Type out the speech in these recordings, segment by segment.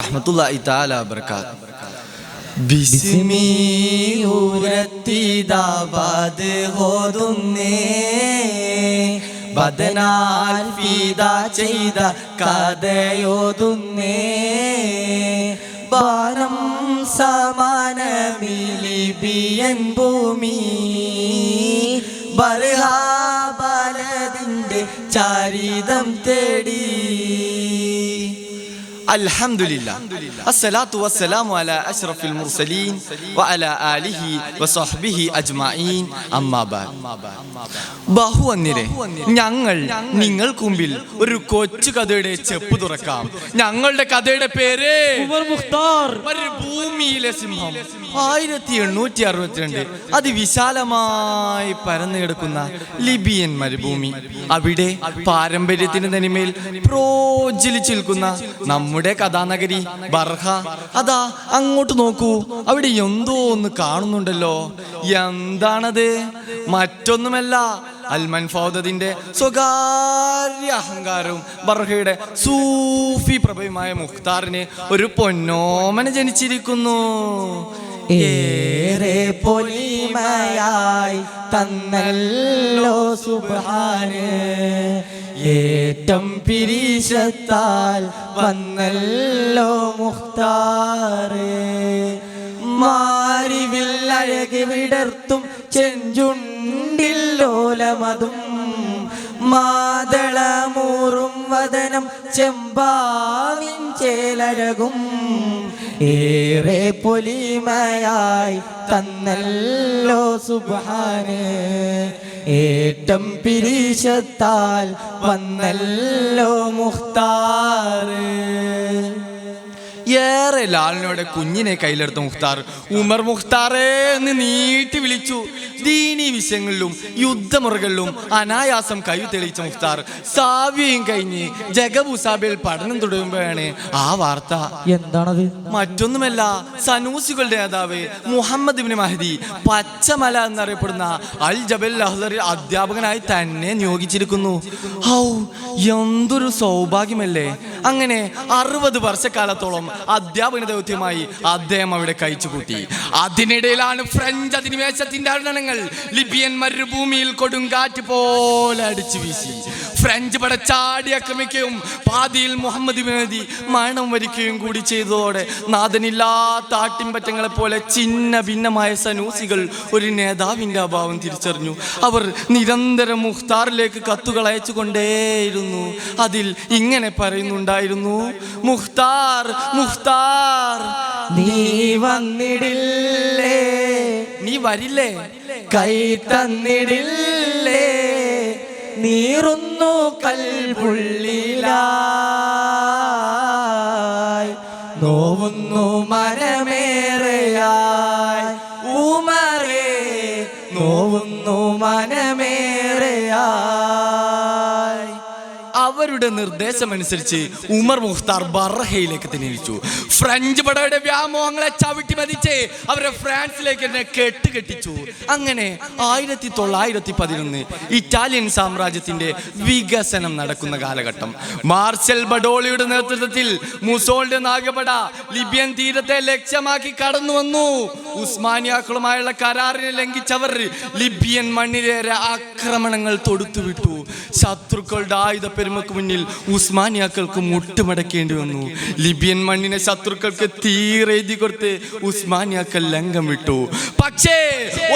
വറഹ്മത്തുള്ളാഹി തആല വബറകാതുഹു. ബിസ്മി ഉരത്തിദാബാദ് ഹോതുന്നേ ബദനാൽ ഫീദ ചെയ്ത കഥയോതുന്നേ ബാരം സമാനമിലിബിയൻ ഭൂമി ബർഹാബലദിന്റെ ചരിതം തേടി. അൽഹംദുലില്ലാഹ് അസ്സലാത്തു വസ്സലാമു അലാ അഷ്റഫിൽ മുർസലീൻ വഅലാ ആലിഹി വസഹ്ബിഹി അജ്മഈൻ അമ്മാ ബഅദ്. ബഹുവന്യരെ, ഞങ്ങൾ നിങ്ങൾക്ക് മുമ്പിൽ ഒരു കൊച്ചു കഥയുടെ ചെപ്പ് തുറക്കാം. ഞങ്ങളുടെ കഥയുടെ പേര് ഉമർ മുഖ്താർ. മരുഭൂമിയിലെ സിംഹം. 1862 അതിവിശാലമായി പരന്നു കിടക്കുന്ന ലിബിയൻ മരുഭൂമി. അവിടെ പാരമ്പര്യത്തിന്റെ തനിമേൽ പ്രോജ്വലിച്ചു നിൽക്കുന്ന നമ്മുടെ കഥാനഗരി ബർഹ. അതാ അങ്ങോട്ട് നോക്കൂ, അവിടെ എന്തോ ഒന്ന് കാണുന്നുണ്ടല്ലോ. എന്താണത്? മറ്റൊന്നുമല്ല, അൽമൻഫൗദത്തിന്റെ സ്വകാര്യ അഹങ്കാരവും ബർഹയുടെ സൂഫി പ്രഭയുമായ മുഖ്താറിന് ഒരു പൊന്നോമന ജനിച്ചിരിക്കുന്നു. ഏറെ പൊലിമയായി തന്നല്ലോ സുബ്ഹാന്, ഏറ്റം പിരീശത്താൽ വന്നല്ലോ മുഖ്താറ്. മാരിവിൽ അഴകി വിടർത്തും ചെഞ്ചുണ്ടില്ലോലമതും മാതളമൂറും വദനം ചെമ്പാവിൻ ചേലഴകും ഏറെ പൊലിമയായി തന്നല്ലോ സുബ്ഹാന്, ഏറ്റം പിരീശത്താൽ വന്നല്ലോ മുഖ്താറ്. ഏറെ ലാലിനോടെ കുഞ്ഞിനെ കയ്യിലെടുത്ത മുഖ്താർ ഉമർ മുഖ്താറേ എന്ന് നീട്ടി വിളിച്ചു. ദീനീ വിഷയങ്ങളിലും യുദ്ധമുറകളിലും അനായാസം കൈ തെളിയിച്ച മുഖ്താർ സാവ്യയും കഴിഞ്ഞ് ജഗബുസാബിൽ പഠനം തുടരുമ്പോഴാണ് ആ വാർത്ത. എന്താണത്? മറ്റൊന്നുമല്ല, സനൂസികളുടെ നേതാവ് മുഹമ്മദ് ഇബ്നു മഹദി പച്ചമല എന്നറിയപ്പെടുന്ന അൽ ജബൽ അഹ്ലറിൽ അധ്യാപകനായി തന്നെ നിയോഗിച്ചിരിക്കുന്നു. ഹൗ, എന്തൊരു സൗഭാഗ്യമല്ലേ! അങ്ങനെ 60 വർഷക്കാലത്തോളം അധ്യാപന ദൗത്യമായി അദ്ദേഹം അവിടെ കഴിച്ചുകൂട്ടി. അതിനിടയിലാണ് ഫ്രഞ്ച് അധിനിവേശത്തിന്റെ അരണങ്ങൾ ലിബിയൻ മരുഭൂമിയിൽ കൊടുങ്കാറ്റ് പോലെ അടിച്ചു വീശി. ഫ്രഞ്ച് പടച്ചാടി ആക്രമിക്കുകയും പാതിയിൽ മുഹമ്മദ് ഇബ്നു മഹദി മരണം വരിക്കുകയും കൂടി ചെയ്തതോടെ നാഥനില്ലാത്ത ആട്ടിൻപറ്റങ്ങളെ പോലെ ചിന്ന ഭിന്നമായ സനൂസികൾ ഒരു നേതാവിന്റെ അഭാവം തിരിച്ചറിഞ്ഞു. അവർ നിരന്തരം മുഖ്താറിലേക്ക് കത്തുകൾ അയച്ചുകൊണ്ടേയിരുന്നു. അതിൽ ഇങ്ങനെ പറയുന്നുണ്ടായിരുന്നു: മുഖ്താർ, മുഖ്താർ, നീ വന്നിടില്ലേ, നീ വരില്ലേ, കൈ തന്നിടില്ലേ, നീറുന്നു കൽപുള്ളിലായി, നോവുന്നു മനമേറെയായി ഉമറേ, നോവുന്നു മനമേറെയായി. അവരുടെ നിർദ്ദേശമനുസരിച്ച് ഉമർ മുഖ്താർ ബർഹയിലേക്ക് തിരിച്ചു. ഫ്രഞ്ച് പടയുടെ വ്യാമോഹങ്ങളെ ചവിട്ടി മതിച്ച് അവരെ ഫ്രാൻസിലേക്ക് തന്നെ കെട്ടുകെട്ടിച്ചു. അങ്ങനെ 1911 ഇറ്റാലിയൻ സാമ്രാജ്യത്തിന്റെ വികസനം നടക്കുന്ന കാലഘട്ടം. മാർഷൽ ബഡോളിയുടെ നേതൃത്വത്തിൽ മുസോളിന്റെ നാഗപട ലിബിയൻ തീരത്തെ ലക്ഷ്യമാക്കി കടന്നു വന്നു. ഉസ്മാനിയാക്കളുമായുള്ള കരാറിനെ ലംഘിച്ചവർ ലിബിയൻ മണ്ണിലേറെ ആക്രമണങ്ങൾ തൊടുത്തുവിട്ടു. ശത്രുക്കളുടെ ആയുധ പെരുമക്ക് മുന്നിൽ ഉസ്മാനിയാക്കൾക്ക് മുട്ടുമടക്കേണ്ടി വന്നു. ലിബിയൻ മണ്ണിനെ ശത്രുക്കൾക്ക് തീരെഴുതി കൊടുത്ത് ഉസ്മാനിയാക്കൾ ലംഘം വിട്ടു. പക്ഷേ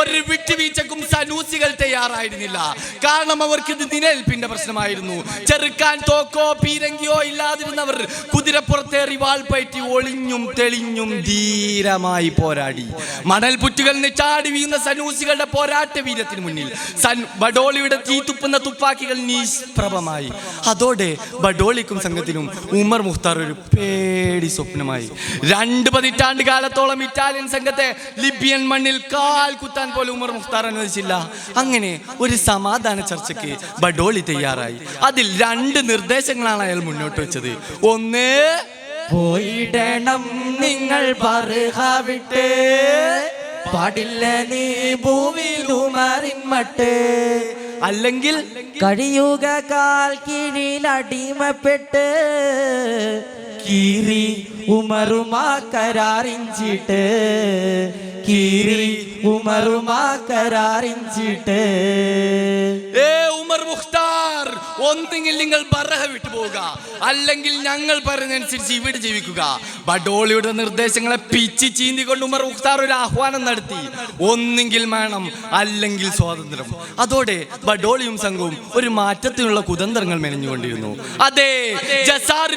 ഒരു വിട്ടുവീഴ്ചക്കും സനൂസികൾ തയ്യാറായിരുന്നില്ല. കാരണം അവർക്ക് ഇത് നിലനിൽപ്പിന്റെ പ്രശ്നമായിരുന്നു. ചെറുക്കാൻ തോക്കോ പീരങ്കിയോ ഇല്ലാതിരുന്നവർ കുതിരപ്പുറത്തേറി വാൾപയറ്റി ഒളിഞ്ഞും തെളിഞ്ഞും ധീരമായി പോരാടി. മണൽ പുറ്റുകൾ ചാടി വീഴുന്ന സനൂസികളുടെ പോരാട്ട വീരത്തിന് മുന്നിൽ ബഡോളിയുടെ തീത്തുപ്പുന്ന തുപ്പാക്കികൾ നിഷ്പ്രഭമായി. അതോടെ ബഡോളിക്കും സംഘത്തിനും ഉമർ മുഖ്താർ ഒരു പേടി സ്വപ്നമായി. 2 പതിറ്റാണ്ട് കാലത്തോളം ഇറ്റാലിയൻ സംഘത്തെ ലിബിയൻ മണ്ണിൽ കാൽ കുത്താൻ പോലും ഉമർ മുഖ്താർ അനുവദിച്ചില്ല. അങ്ങനെ ഒരു സമാധാന ചർച്ചയ്ക്ക് ബഡോളി തയ്യാറായി. അതിൽ 2 നിർദ്ദേശങ്ങളാണ് അയാൾ മുന്നോട്ട് വെച്ചത്. ഒന്ന്, പോയിടണം നിങ്ങൾ ബർഹ വിട്ട്, പാടില്ല നീ ഭൂമിയിൽ ഉമറിൻ മട്ട്, അല്ലെങ്കിൽ കഴിയുക കാൽ കീഴിൽ അടിമപ്പെട്ട് കീറി ഉമറുമാ കരാറിഞ്ചിട്ട് കീറി ഉമറുമാ കരാറിഞ്ചിട്ട്. ഉമർ മുഖ്താർ, ഒന്നെങ്കിൽ നിങ്ങൾ ബറഹ വിട്ടു പോവുക, അല്ലെങ്കിൽ ഞങ്ങൾ പറയുന്നതനുസരിച്ച് ഇവിടെ ജീവിക്കുക. ബഡോളിയുടെ നിർദ്ദേശങ്ങളെ പിച്ചി ചീന്തിക്കൊണ്ട് ഉമർ മുഖ്താർ ഒരു ആഹ്വാനം നടത്തി. ഒന്നെങ്കിൽ വേണം, അല്ലെങ്കിൽ സ്വാതന്ത്ര്യം. അതോടെ ബഡോളിയും സംഘവും ഒരു മാറ്റത്തിനുള്ള കുതന്ത്രങ്ങൾ മെനഞ്ഞുകൊണ്ടിരുന്നു. അതെ, ജസാർ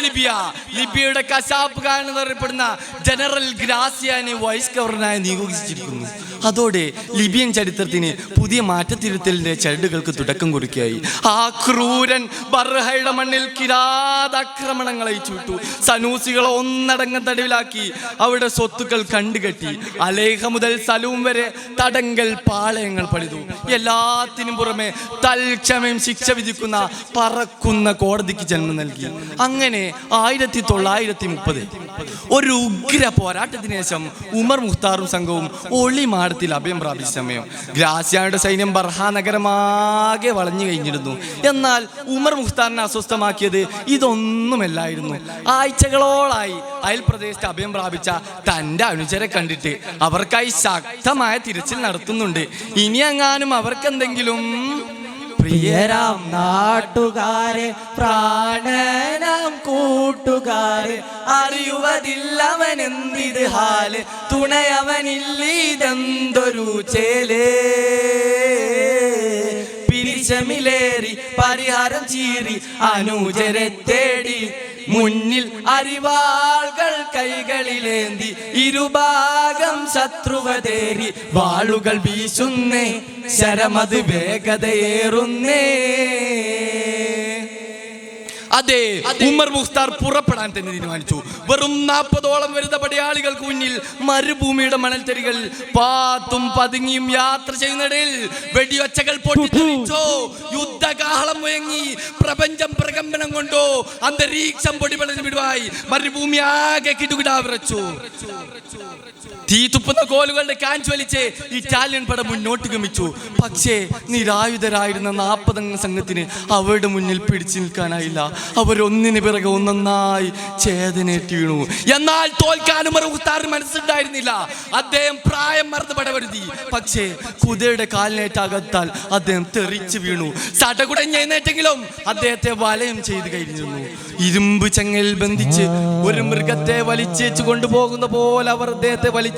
ലിബിയയുടെ കശാപ്പുകാരൻ എന്നറിയപ്പെടുന്ന ജനറൽ ഗ്രാസിയാനെ വൈസ് ഗവർണറായി നിയോഗിച്ചിരിക്കുന്നു. അതോടെ ലിബിയൻ ചരിത്രത്തിന് പുതിയ മാറ്റത്തിരുത്തലിന്റെ ചരടുകൾക്ക് തുടക്കം കുറിക്കുകയായി. ആ ക്രൂരൻ ബർഹയുടെ മണ്ണിൽ കിരാതാക്രമണങ്ങൾ അയച്ചുവിട്ടു. സനൂസികളെ ഒന്നടങ്കം തടവിലാക്കി അവിടെ സ്വത്തുക്കൾ കണ്ടുകെട്ടി. അലേഹ മുതൽ സലൂം വരെ തടങ്കൽ പാളയങ്ങൾ പണിതു. എല്ലാത്തിനും പുറമെ തൽക്ഷമയം ശിക്ഷ വിധിക്കുന്ന പറക്കുന്ന കോടതിക്ക് ജന്മം നൽകി. അങ്ങനെ 1930 ഒരു ഉഗ്ര പോരാട്ടത്തിന് ശേഷം ഉമർ മുഖ്താറും സംഘവും ഒളിമാടത്തിൽ അഭയം പ്രാപിച്ച സമയം ഗ്രാസിയായുടെ സൈന്യം ബർഹ നഗരമാകെ വളഞ്ഞു കഴിഞ്ഞിരുന്നു. എന്നാൽ ഉമർ മുഖ്താറിനെ അസ്വസ്ഥമാക്കിയത് ഇതൊന്നുമല്ലായിരുന്നു. ആഴ്ചകളോളായി അയൽപ്രദേശത്ത് അഭയം പ്രാപിച്ച തൻ്റെ അനുചരെ കണ്ടിട്ട് അവർക്കായി ശക്തമായ തിരച്ചിൽ നടത്തുന്നുണ്ട്. ഇനി എങ്ങാനും അവർക്കെന്തെങ്കിലും പ്രിയരാം നാട്ടുകാരെ പ്രാണനാം കൂട്ടുകാരെ അറിയുവതില്ലവൻ എന്തിത് ഹാല് തുണയവനില്ലിതെന്തൊരു ചേലേ പിരിശമിലേറി പരിഹാരം ചീറി അനുചരെ തേടി മുന്നിൽ അരിവാളുകൾ കൈകളിലേന്തി ഇരുഭാഗം ശത്രുവതേരി വാളുകൾ വീശുന്നേ ശരമത് വേഗതയേറുന്നേ. അതെ, ഉമർ മുഖ്താർ പുറപ്പെടാൻ തന്നെ തീരുമാനിച്ചു. വെറും 40ഓളം വരുന്ന പടയാളികൾക്ക് മുന്നിൽ മരുഭൂമിയുടെ മണൽത്തരികൾ പാത്തും പതുങ്ങിയും യാത്ര ചെയ്യുന്നിടയിൽ വെടിയൊച്ചകൾ പൊട്ടിത്തെറിച്ചോ, യുദ്ധകാഹളം മുഴങ്ങി, പ്രപഞ്ചം പ്രകമ്പനം കൊണ്ടോ, അന്തരീക്ഷം പൊടിപടഞ്ഞു വിടുവായി, മരുഭൂമി ആകെ കിടുകിടാ വിറച്ചു. തീ തുപ്പുന്ന കോലുകളുടെ കാഞ്ച് വലിച്ച് ഇറ്റാലിയൻ പട മുന്നോട്ട് ഗമിച്ചു. പക്ഷേ നിരായുധരായിരുന്ന 40 അംഗ സംഘത്തിന് അവരുടെ മുന്നിൽ പിടിച്ചു നിൽക്കാനായില്ല. അവരൊന്നിന് പിറകെ ഒന്നൊന്നായി ചേതനേറ്റ് വീണു. എന്നാൽ തോൽക്കാൻ ഉമർ മുഖ്താറിന് മനസ്സുണ്ടായിരുന്നില്ല. അദ്ദേഹം പ്രായം മറന്ന് പടവരുതി. പക്ഷേ കുതിരയുടെ കാലിനേറ്റാകത്താൽ അദ്ദേഹം തെറിച്ചു വീണു. സടകുടഞ്ഞെഴുന്നേറ്റെങ്കിലും അദ്ദേഹത്തെ വലയം ചെയ്ത് കഴിഞ്ഞിരുന്നു. ഇരുമ്പ് ചെങ്ങൽ ബന്ധിച്ച് ഒരു മൃഗത്തെ വലിച്ചേച്ച് കൊണ്ടുപോകുന്ന പോലെ അവർ അദ്ദേഹത്തെ വലിച്ചേച്ച്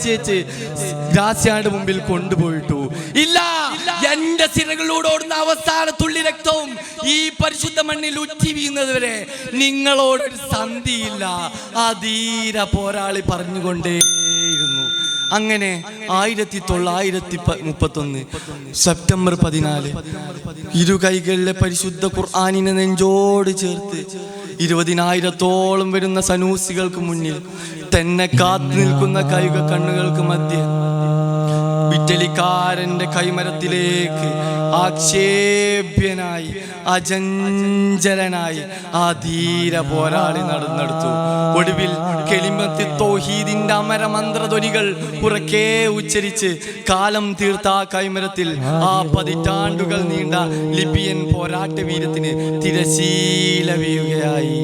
ഗ്രാസിയായുടെ മുമ്പിൽ കൊണ്ടുപോയിട്ടു. ഇല്ല, എന്റെ സിരകളിലൂടെ ഓടുന്ന അവസാന തുള്ളി രക്തവും ഈ പരിശുദ്ധ മണ്ണിൽ ഉറ്റി വീഴുന്നതുവരെ നിങ്ങളോടൊരു സന്ധിയില്ല, ആ ധീര പോരാളി പറഞ്ഞുകൊണ്ടേയിരുന്നു. അങ്ങനെ 1931 സെപ്റ്റംബർ 14 ഇരു കൈകളിലെ പരിശുദ്ധ ഖുർആനിനെ നെഞ്ചോട് ചേർത്ത് 20,000ഓളം വരുന്ന സനൂസികൾക്ക് മുന്നിൽ തന്നെ കാത്തു നിൽക്കുന്ന കൈക കണ്ണുകൾക്ക് മധ്യേ ഇറ്റലിക്കാരന്റെ കൈമരത്തിലേക്ക് ആക്ഷേപ്യനായി അജഞ്ചലനായി ആ ധീര പോരാളി നടന്നെടുത്തു. ഒടുവിൽ കെലിമത്തി തൗഹീദിന്റെ അമരമന്ത്രധ്വനികൾ ഉറക്കെ ഉച്ചരിച്ച് കാലം തീർത്ത ആ കൈമരത്തിൽ ആ 10 പതിറ്റാണ്ടുകൾ നീണ്ട ലിബിയൻ പോരാട്ട വീരത്തിന് തിരശീല വീഴുകയായി.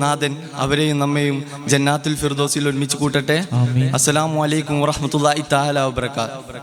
നാഥൻ അവരെയും നമ്മയും ജന്നാത്തുൽ ഫിർദൗസിൽ ഒരുമിച്ച് കൂട്ടട്ടെ. അസ്സലാമു അലൈക്കും വറഹ്മത്തുള്ളാഹി തആല വബറകാതുഹു.